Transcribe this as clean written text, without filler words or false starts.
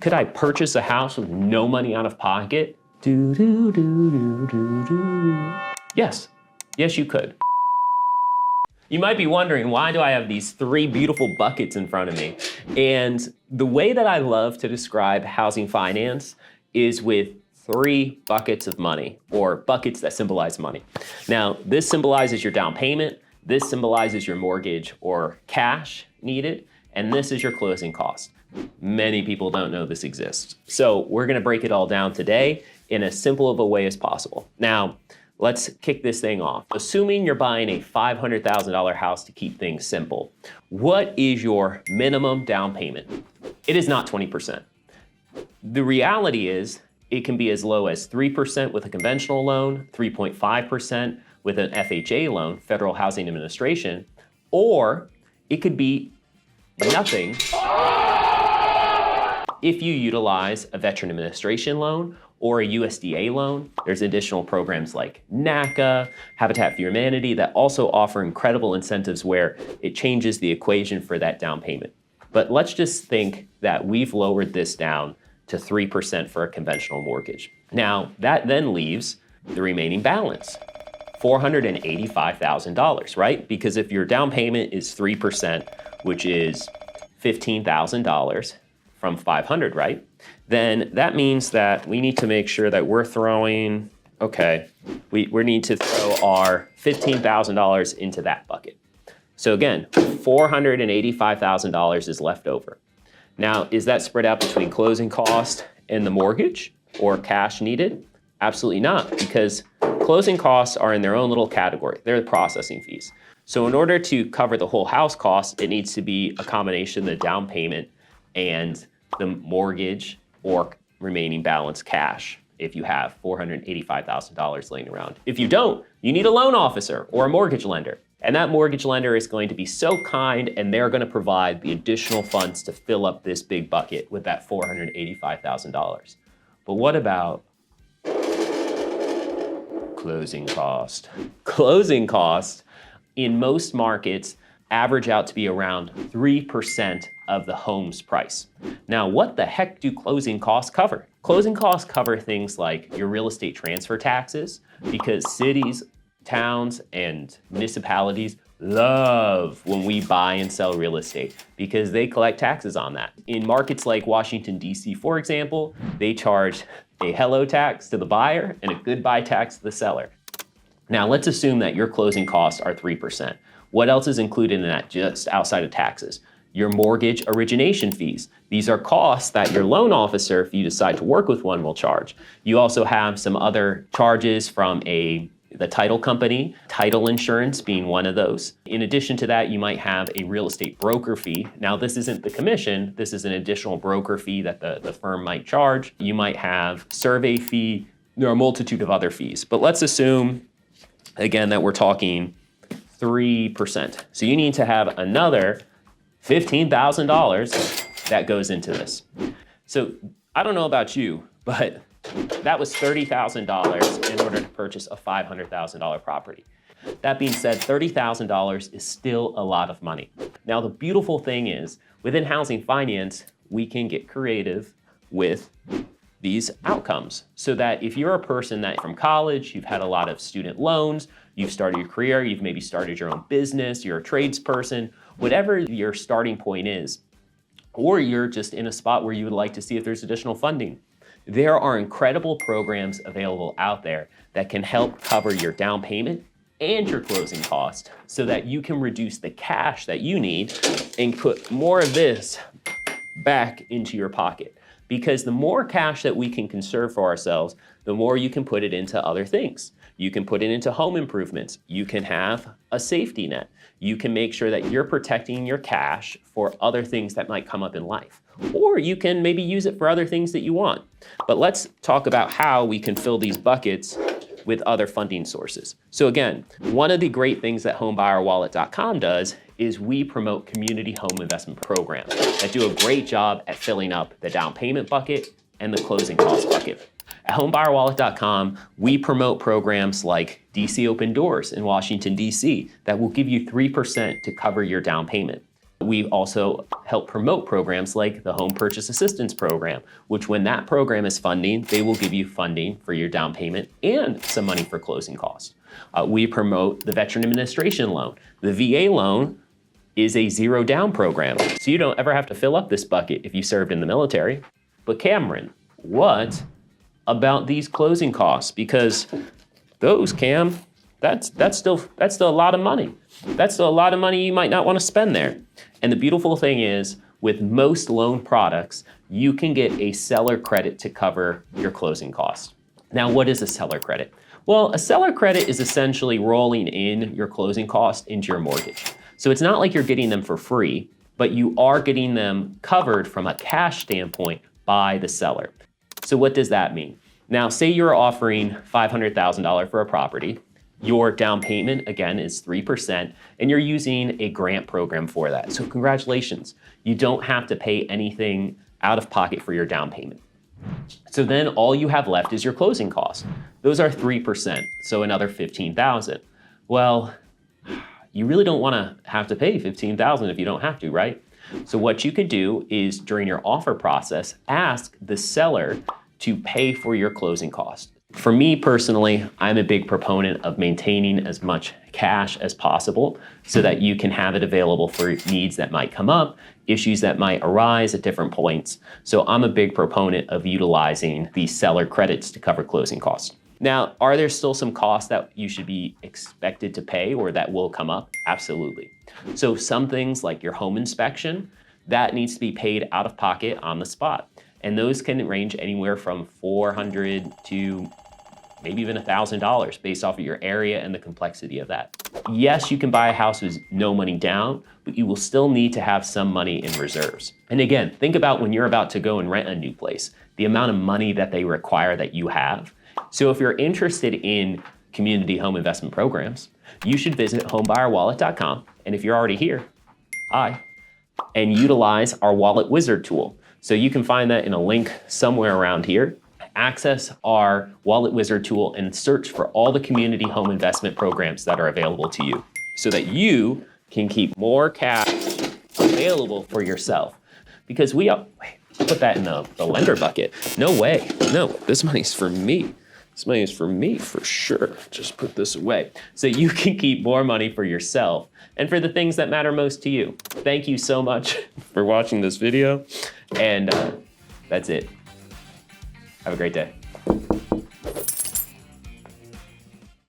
Could I purchase a house with no money out of pocket? Yes. Yes, you could. You might be wondering, why do I have these three beautiful buckets in front of me? And the way that I love to describe housing finance is with three buckets of money, or buckets that symbolize money. Now, this symbolizes your down payment, this symbolizes your mortgage or cash needed, and this is your closing cost. Many people don't know this exists. So we're gonna break it all down today in as simple of a way as possible. Now, let's kick this thing off. Assuming you're buying a $500,000 house to keep things simple, what is your minimum down payment? It is not 20%. The reality is it can be as low as 3% with a conventional loan, 3.5% with an FHA loan, Federal Housing Administration, or it could be nothing if you utilize a Veteran Administration loan or a USDA loan. There's additional programs like NACA, Habitat for Humanity that also offer incredible incentives where it changes the equation for that down payment. But let's just think that we've lowered this down to 3% for a conventional mortgage. Now, that then leaves the remaining balance, $485,000, right? Because if your down payment is 3%, which is $15,000 from 500, right? Then that means that we need to make sure that we're throwing, we need to throw our $15,000 into that bucket. So again, $485,000 is left over. Now, is that spread out between closing cost and the mortgage or cash needed? Absolutely not, because closing costs are in their own little category. They're the processing fees. So in order to cover the whole house cost, it needs to be a combination of the down payment and the mortgage or remaining balance cash if you have $485,000 laying around. If you don't, you need a loan officer or a mortgage lender. And that mortgage lender is going to be so kind and they're gonna provide the additional funds to fill up this big bucket with that $485,000. But what about closing cost? Closing cost in most markets average out to be around 3% of the home's price. Now, what the heck do closing costs cover? Closing costs cover things like your real estate transfer taxes, because cities, towns, and municipalities love when we buy and sell real estate because they collect taxes on that. In markets like Washington, D.C., for example, they charge a hello tax to the buyer and a goodbye tax to the seller. Now, let's assume that your closing costs are 3%. What else is included in that just outside of taxes? Your mortgage origination fees. These are costs that your loan officer, if you decide to work with one, will charge. You also have some other charges from the title company, title insurance being one of those. In addition to that, you might have a real estate broker fee. Now, this isn't the commission. This is an additional broker fee that the firm might charge. You might have survey fee. There are a multitude of other fees. But let's assume, again, that we're talking 3%. So you need to have another $15,000 that goes into this. So I don't know about you, but that was $30,000 in order to purchase a $500,000 property. That being said, $30,000 is still a lot of money. Now, the beautiful thing is, within housing finance, we can get creative with these outcomes so that if you're a person that from college, you've had a lot of student loans, you've started your career, you've maybe started your own business, you're a tradesperson, whatever your starting point is, or you're just in a spot where you would like to see if there's additional funding. There are incredible programs available out there that can help cover your down payment and your closing cost so that you can reduce the cash that you need and put more of this back into your pocket. Because the more cash that we can conserve for ourselves, the more you can put it into other things. You can put it into home improvements. You can have a safety net. You can make sure that you're protecting your cash for other things that might come up in life. Or you can maybe use it for other things that you want. But let's talk about how we can fill these buckets with other funding sources. So again, one of the great things that homebuyerwallet.com does is we promote community home investment programs that do a great job at filling up the down payment bucket and the closing cost bucket. At homebuyerwallet.com, we promote programs like DC Open Doors in Washington, D.C. that will give you 3% to cover your down payment. We also help promote programs like the Home Purchase Assistance Program, which when that program is funding, they will give you funding for your down payment and some money for closing costs. We promote the Veteran Administration Loan. The VA loan is a zero down program, so you don't ever have to fill up this bucket if you served in the military. But Cameron, what about these closing costs? Because those, Cam, that's still a lot of money. That's still a lot of money you might not want to spend there. And the beautiful thing is, with most loan products, you can get a seller credit to cover your closing costs. Now, what is a seller credit? Well, a seller credit is essentially rolling in your closing costs into your mortgage. So it's not like you're getting them for free, but you are getting them covered from a cash standpoint by the seller. So what does that mean? Now, say you're offering $500,000 for a property. Your down payment, again, is 3%, and you're using a grant program for that. So congratulations, you don't have to pay anything out of pocket for your down payment. So then all you have left is your closing costs. Those are 3%, so another $15,000. Well, you really don't wanna have to pay $15,000 if you don't have to, right? So what you could do is during your offer process, ask the seller to pay for your closing costs. For me personally, I'm a big proponent of maintaining as much cash as possible so that you can have it available for needs that might come up, issues that might arise at different points. So I'm a big proponent of utilizing these seller credits to cover closing costs. Now, are there still some costs that you should be expected to pay or that will come up? Absolutely. So some things like your home inspection, that needs to be paid out of pocket on the spot. And those can range anywhere from $400 to maybe even $1,000 based off of your area and the complexity of that. Yes, you can buy a house with no money down, but you will still need to have some money in reserves. And again, think about when you're about to go and rent a new place, the amount of money that they require that you have. So if you're interested in community home investment programs, you should visit homebuyerwallet.com. And if you're already here, hi, and utilize our Wallet Wizard tool. So you can find that in a link somewhere around here. Access our Wallet Wizard tool and search for all the community home investment programs that are available to you so that you can keep more cash available for yourself. Because wait, put that in the lender bucket. No way. No, this money's for me. This money is for me for sure. Just put this away so you can keep more money for yourself and for the things that matter most to you. Thank you so much for watching this video. And that's it. Have a great day.